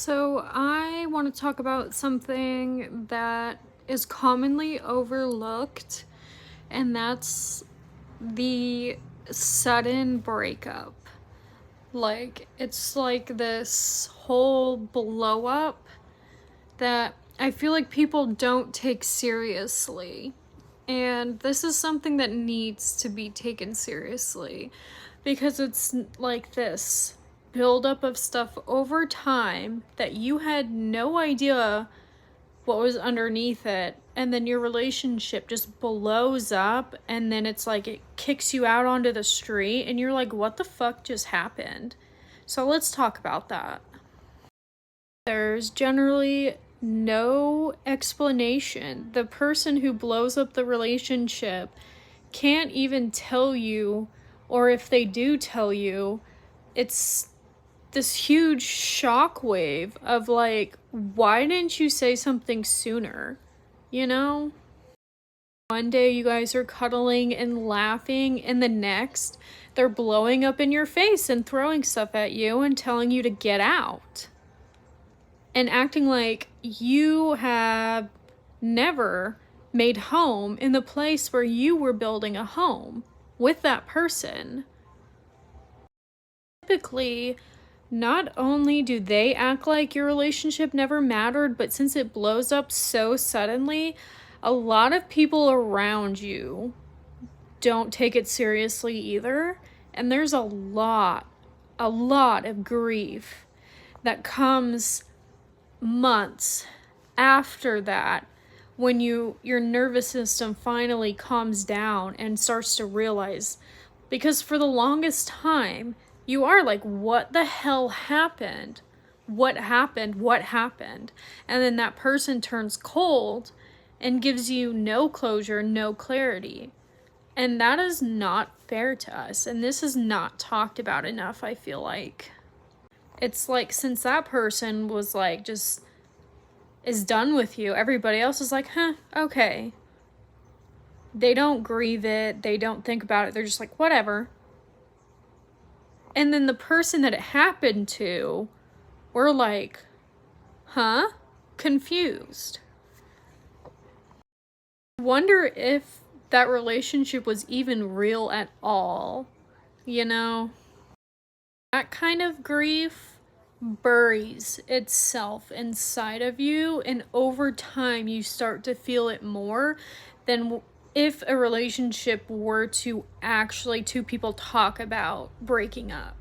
So, I want to talk about something that is commonly overlooked, and that's the sudden breakup. It's like this whole blow up that I feel like people don't take seriously. And this is something that needs to be taken seriously because it's like this buildup of stuff over time that you had no idea what was underneath it. And then your relationship just blows up, and then it's like it kicks you out onto the street, and you're like, what the fuck just happened? So let's talk about that. There's generally no explanation. The person who blows up the relationship can't even tell you, or if they do tell you, it's this huge shockwave of like, why didn't you say something sooner? You know? One day you guys are cuddling and laughing, and the next they're blowing up in your face and throwing stuff at you and telling you to get out. And acting like you have never made home in the place where you were building a home with that person. Typically, not only do they act like your relationship never mattered, but since it blows up so suddenly, a lot of people around you don't take it seriously either. And there's a lot of grief that comes months after that, when your nervous system finally calms down and starts to realize, because for the longest time you are like, what the hell happened? What happened? And then that person turns cold and gives you no closure, no clarity. And that is not fair to us, and this is not talked about enough, I feel like. It's like, since that person was like, just is done with you, everybody else is like, okay. They don't grieve it, they don't think about it, they're just like, whatever. And then the person that it happened to, we're like, confused. Wonder if that relationship was even real at all, you know? That kind of grief buries itself inside of you, and over time you start to feel it more than if a relationship were to actually two people talk about breaking up.